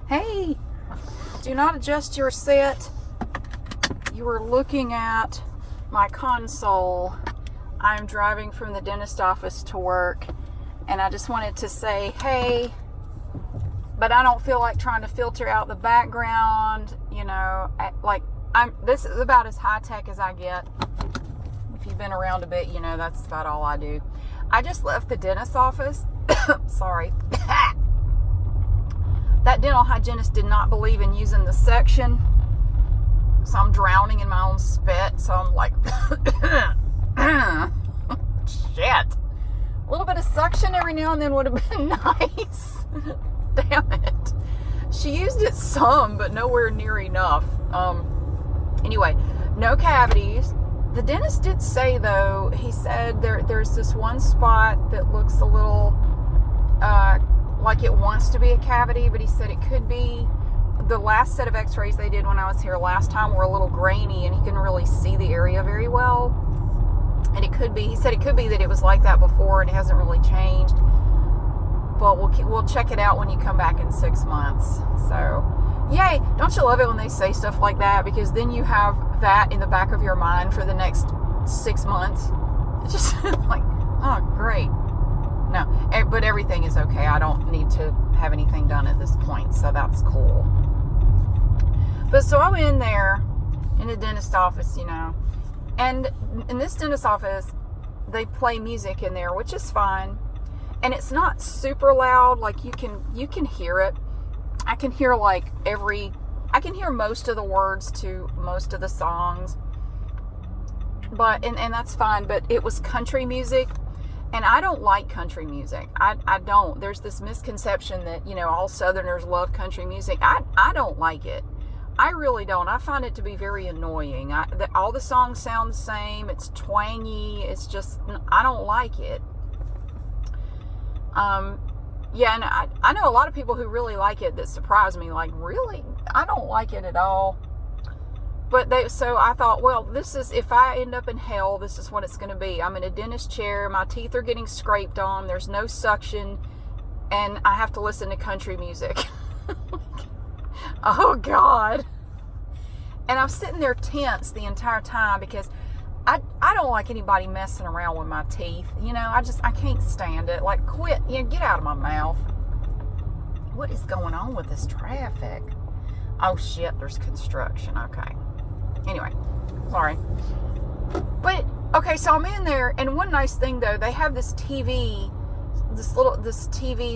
Hey, do not adjust your set. You are looking at my console. I'm driving from the dentist office to work, and I just wanted to say, hey, but I don't feel like trying to filter out the background. This is about as high tech as I get. If you've been around a bit, that's about all I do. I just left the dentist office. Sorry. That dental hygienist did not believe in using the suction, so I'm drowning in my own spit. So I'm like, shit. A little bit of suction every now and then would have been nice. Damn it. She used it some, but nowhere near enough. Anyway, no cavities. The dentist did say, though, he said there's this one spot that looks a little like it wants to be a cavity, but he said it could be. The last set of x-rays they did when I was here last time were a little grainy, and he couldn't really see the area very well. And it could be, he said it could be that it was like that before and it hasn't really changed. But we'll check it out when you come back in 6 months. So, yay. Don't you love it when they say stuff like that? Because then you have that in the back of your mind for the next 6 months. It's just like, oh, great. No, but everything is okay. I don't need to have anything done at this point, so that's cool. But so I'm in there in the dentist office, and in this dentist office, they play music in there, which is fine. And it's not super loud. Like you can hear it. I can hear I can hear most of the words to most of the songs. But, and that's fine. But it was country music. And I don't like country music. I don't. There's this misconception that, all Southerners love country music. I don't like it. I really don't. I find it to be very annoying. All the songs sound the same. It's twangy. It's just, I don't like it. Yeah, and I know a lot of people who really like it that surprise me. Like, really? I don't like it at all. But so I thought, well, if I end up in hell, this is what it's going to be. I'm in a dentist chair. My teeth are getting scraped on. There's no suction. And I have to listen to country music. Oh, God. And I'm sitting there tense the entire time because I don't like anybody messing around with my teeth. I can't stand it. Like, quit. Get out of my mouth. What is going on with this traffic? Oh, shit, there's construction. Okay. Anyway, sorry. But, okay, so I'm in there, and one nice thing, though, they have this TV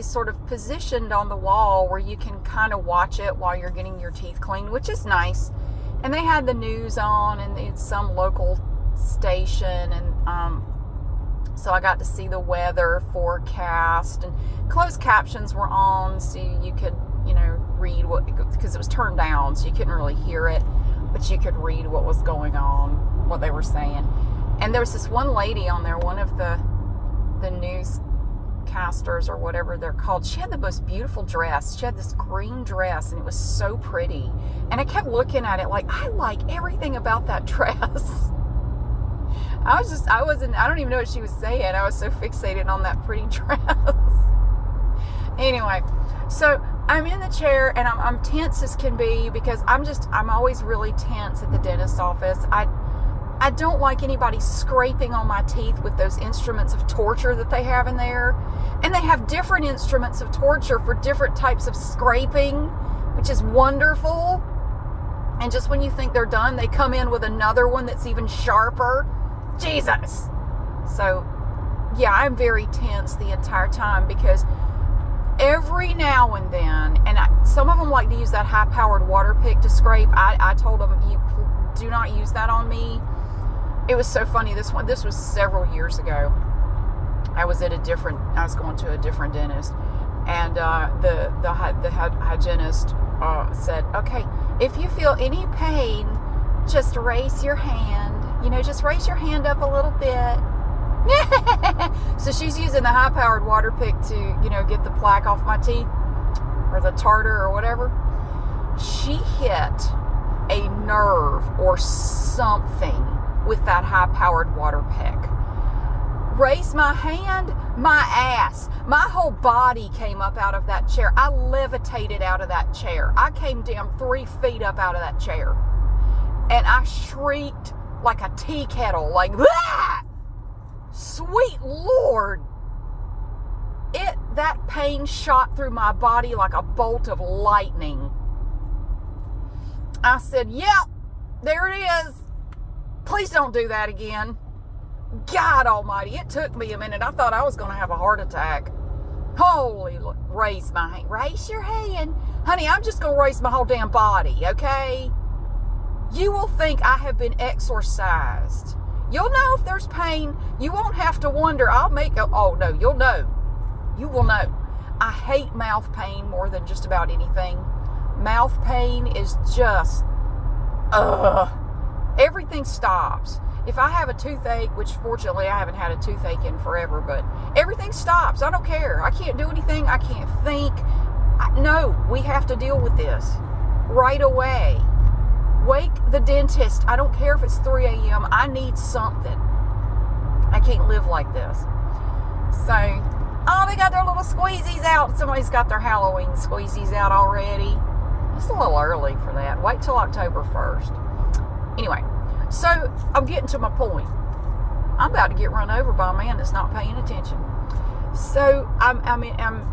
sort of positioned on the wall where you can kind of watch it while you're getting your teeth cleaned, which is nice. And they had the news on, and it's some local station, and so I got to see the weather forecast, and closed captions were on, so you could, read what, because it was turned down, so you couldn't really hear it, but you could read what was going on, what they were saying. And there was this one lady on there, one of the newscasters or whatever they're called. She had the most beautiful dress. She had this green dress, and it was so pretty. And I kept looking at it like, I like everything about that dress. I don't even know what she was saying. I was so fixated on that pretty dress. Anyway, so I'm in the chair, and I'm tense as can be because I'm always really tense at the dentist's office. I don't like anybody scraping on my teeth with those instruments of torture that they have in there. And they have different instruments of torture for different types of scraping, which is wonderful. And just when you think they're done, they come in with another one that's even sharper. Jesus. So, yeah, I'm very tense the entire time because every now and then, and some of them like to use that high-powered water pick to scrape. I told them, you do not use that on me. It was so funny. This was several years ago. I was going to a different dentist, and the hygienist said, okay, if you feel any pain, just raise your hand. Just raise your hand up a little bit. So she's using the high-powered water pick to, get the plaque off my teeth, or the tartar or whatever. She hit a nerve or something with that high-powered water pick. raised my hand, my ass, my whole body came up out of that chair. I levitated out of that chair. I came down 3 feet up out of that chair. And I shrieked like a tea kettle, like, ah! Sweet Lord. That pain shot through my body like a bolt of lightning. I said, yep, there it is. Please don't do that again. God almighty, it took me a minute. I thought I was going to have a heart attack. Holy, raise my hand. Raise your hand. Honey, I'm just going to raise my whole damn body, okay? You will think I have been exorcised. You'll know if there's pain. You won't have to wonder. Oh no, you'll know. You will know. I hate mouth pain more than just about anything. Mouth pain is just, everything stops. If I have a toothache, which fortunately I haven't had a toothache in forever, but everything stops. I don't care. I can't do anything. I can't think. No, we have to deal with this right away. Wake the dentist. I don't care if it's 3 a.m. I need something. I can't live like this. So, oh, they got their little squeezies out. Somebody's got their Halloween squeezies out already. It's a little early for that. Wait till October 1st. Anyway, so I'm getting to my point. I'm about to get run over by a man that's not paying attention. So I'm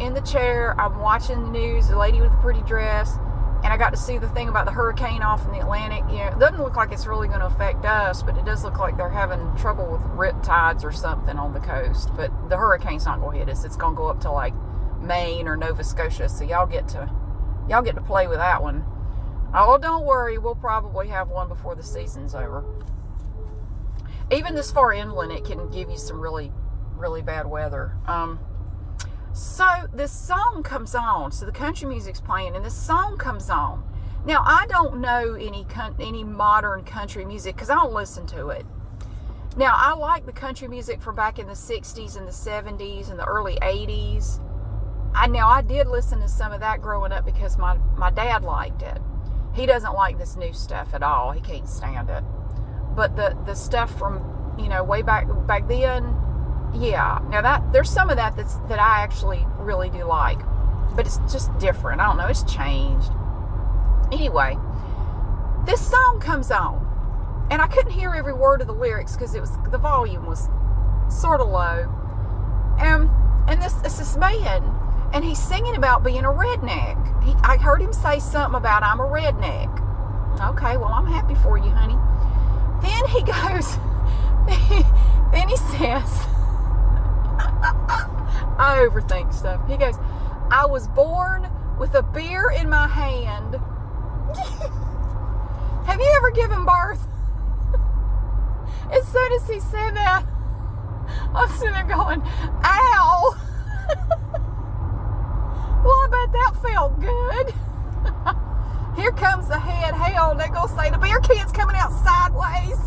in the chair. I'm watching the news. The lady with the pretty dress. And I got to see the thing about the hurricane off in the Atlantic. You know, it doesn't look like it's really going to affect us, but it does look like they're having trouble with rip tides or something on the coast. But the hurricane's not going to hit us. It's going to go up to like Maine or Nova Scotia. So y'all get to play with that one. Oh, don't worry. We'll probably have one before the season's over. Even this far inland, it can give you some really, really bad weather. So this song comes on. So the country music's playing, and this song comes on. Now, I don't know any modern country music because I don't listen to it. Now, I like the country music from back in the 60s and the 70s and the early 80s. I did listen to some of that growing up because my dad liked it. He doesn't like this new stuff at all. He can't stand it. But the stuff from, way back then, yeah. Now there's some of that I actually really do like, but it's just different. I don't know. It's changed. Anyway, this song comes on, and I couldn't hear every word of the lyrics because the volume was sort of low. And this man, and he's singing about being a redneck. I heard him say something about I'm a redneck. Okay, well, I'm happy for you, honey. Then he goes. Then he says. I overthink stuff. He goes, I was born with a beer in my hand. Have you ever given birth? As soon as he said that, I was sitting there going, ow. Well, I bet that felt good. Here comes the head. Hell, they're going to say the beer can's coming out sideways.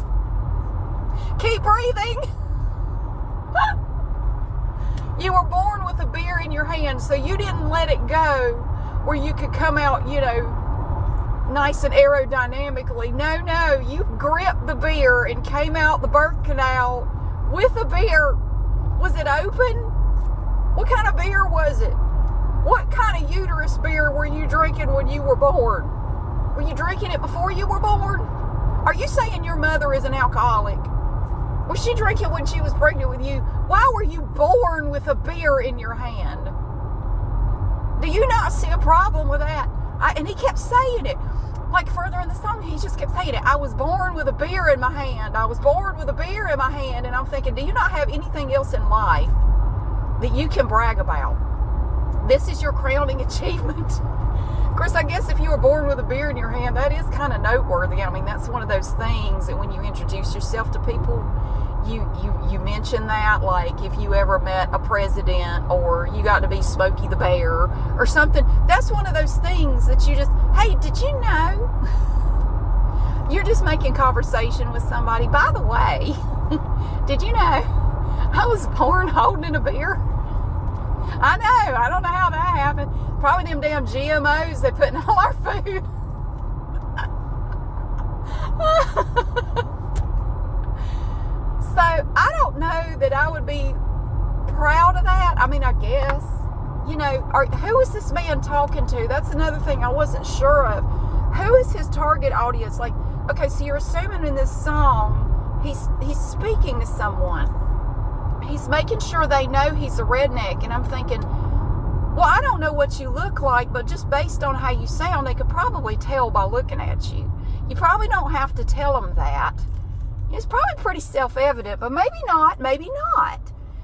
Keep breathing. You were born with a beer in your hand, so you didn't let it go where you could come out, nice and aerodynamically. No, you gripped the beer and came out the birth canal with a beer. Was it open? What kind of beer was it? What kind of uterus beer were you drinking when you were born? Were you drinking it before you were born? Are you saying your mother is an alcoholic? Was she drinking when she was pregnant with you? Why were you born with a beer in your hand? Do you not see a problem with that? And he kept saying it. Like further in the song, he just kept saying it. I was born with a beer in my hand. I was born with a beer in my hand. And I'm thinking, do you not have anything else in life that you can brag about? This is your crowning achievement. Of course, I guess if you were born with a beer in your hand, that is kind of noteworthy. I mean, that's one of those things that when you introduce yourself to people, you mention that, like if you ever met a president or you got to be Smokey the Bear or something. That's one of those things that you just, hey, did you know? You're just making conversation with somebody. By the way, did you know I was born holding a beer? I know. I don't know how that happened. Probably them damn GMOs they put in all our food. So I don't know that I would be proud of that. I mean, I guess, you know, who is this man talking to? That's another thing I wasn't sure of. Who is his target audience? Like, okay, so you're assuming in this song, he's speaking to someone. He's making sure they know he's a redneck. And I'm thinking, well, I don't know what you look like, but just based on how you sound, they could probably tell by looking at you. You probably don't have to tell them that. It's probably pretty self-evident, but maybe not, maybe not.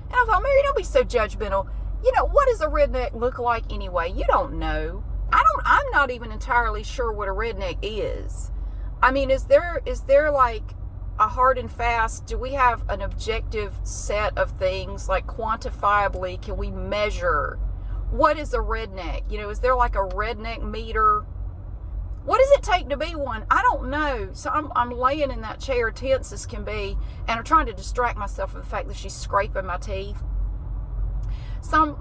And I thought, Mary, don't be so judgmental. You know, what does a redneck look like anyway? You don't know. I'm not even entirely sure what a redneck is. I mean, is there like a hard and fast, do we have an objective set of things, like quantifiably, can we measure what is a redneck? You know, is there like a redneck meter? What does it take to be one? I don't know. So I'm laying in that chair, tense as can be, and I'm trying to distract myself from the fact that she's scraping my teeth. So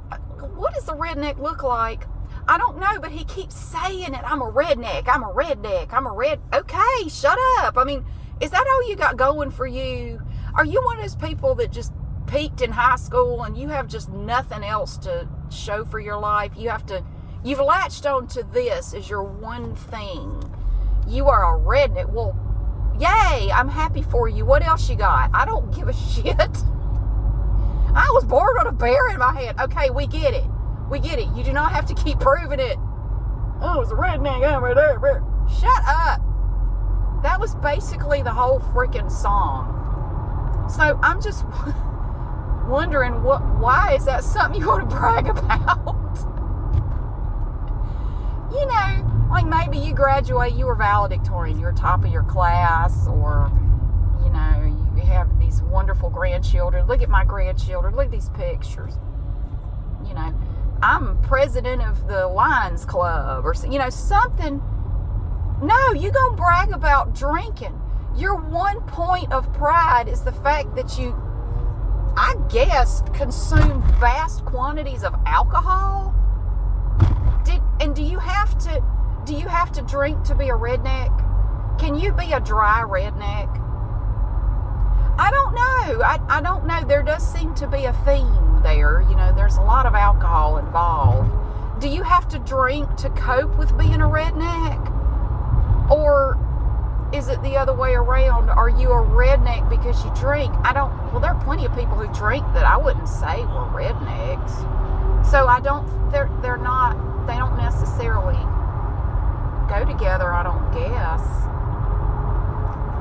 what does a redneck look like? I don't know, but he keeps saying it. I'm a redneck. I'm a redneck. I'm a red. Okay, shut up. I mean, is that all you got going for you? Are you one of those people that just peaked in high school and you have just nothing else to show for your life? You've latched on to this as your one thing. You are a redneck. Well, yay, I'm happy for you. What else you got? I don't give a shit. I was born with a bear in my head. Okay, we get it. We get it. You do not have to keep proving it. Oh, it's a redneck. Shut up. That was basically the whole freaking song. So I'm just wondering, why is that something you want to brag about? You know, like maybe you graduate, you were valedictorian, you're top of your class, or, you know, you have these wonderful grandchildren. Look at my grandchildren. Look at these pictures. You know, I'm president of the Lions Club, or, you know, something. No, you gonna brag about drinking. Your one point of pride is the fact that you, I guess, consume vast quantities of alcohol. Do you have to drink to be a redneck? Can you be a dry redneck? I don't know. I don't know. There does seem to be a theme there. You know, there's a lot of alcohol involved. Do you have to drink to cope with being a redneck? Or is it the other way around? Are you a redneck because you drink? Well, there are plenty of people who drink that I wouldn't say were rednecks. So they don't necessarily go together, I don't guess.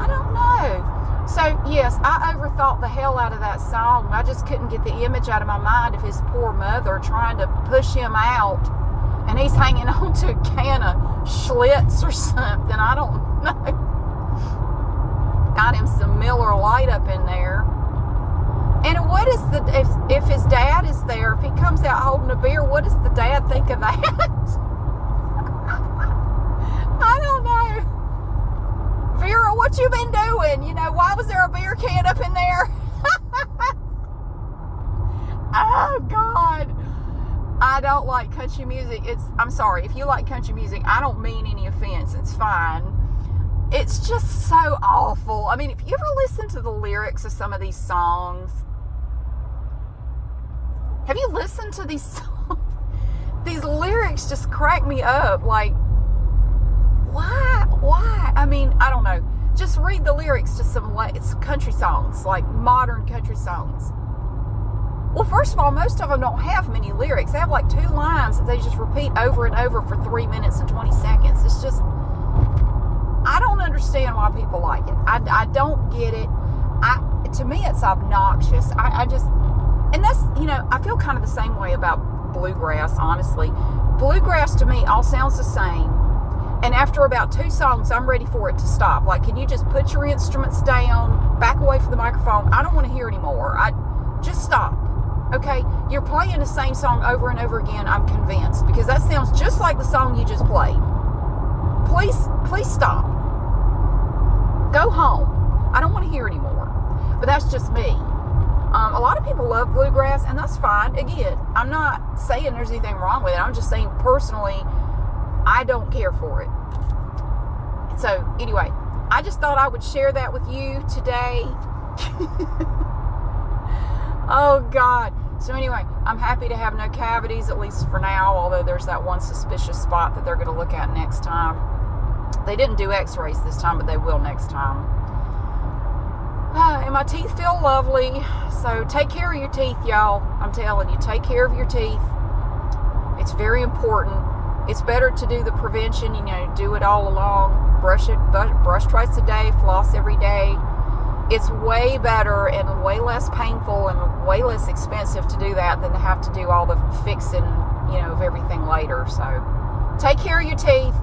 I don't know. So, yes, I overthought the hell out of that song. I just couldn't get the image out of my mind of his poor mother trying to push him out, and he's hanging on to a can of Schlitz or something. I don't know. Got him some Miller Lite up in there. And what is if his dad is there, if he comes out holding a beer, what does the dad think of that? I don't know. Vera, what you been doing? You know, why was there a beer can up in there? Oh, God. I don't like country music. I'm sorry. If you like country music, I don't mean any offense. It's fine. It's just so awful. I mean, if you ever listen to the lyrics of some of these songs, have you listened to these songs? These lyrics just crack me up. Like, why? I mean, I don't know. Just read the lyrics to some country songs, like modern country songs. Well, first of all, most of them don't have many lyrics. They have like 2 lines that they just repeat over and over for 3 minutes and 20 seconds. It's just, I don't understand why people like it. I don't get it. To me, it's obnoxious. And that's, you know, I feel kind of the same way about bluegrass, honestly. Bluegrass to me all sounds the same. And after about 2 songs, I'm ready for it to stop. Like, can you just put your instruments down, back away from the microphone? I don't want to hear anymore. Just stop. Okay? You're playing the same song over and over again, I'm convinced, because that sounds just like the song you just played. Please stop. Go home. I don't want to hear anymore. But that's just me. A lot of people love bluegrass, and that's fine. Again, I'm not saying there's anything wrong with it. I'm just saying personally, I don't care for it. So anyway, I just thought I would share that with you today. Oh God. So anyway, I'm happy to have no cavities, at least for now, although there's that one suspicious spot that they're going to look at next time. They didn't do x-rays this time, but they will next time. And my teeth feel lovely. So take care of your teeth, y'all. I'm telling you, take care of your teeth. It's very important. It's better to do the prevention, do it all along. Brush twice a day, floss every day. It's way better and way less painful and way less expensive to do that than to have to do all the fixing, of everything later. So take care of your teeth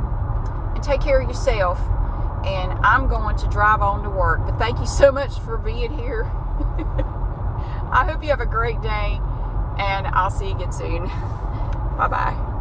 and take care of yourself. And I'm going to drive on to work. But thank you so much for being here. I hope you have a great day, and I'll see you again soon. Bye-bye.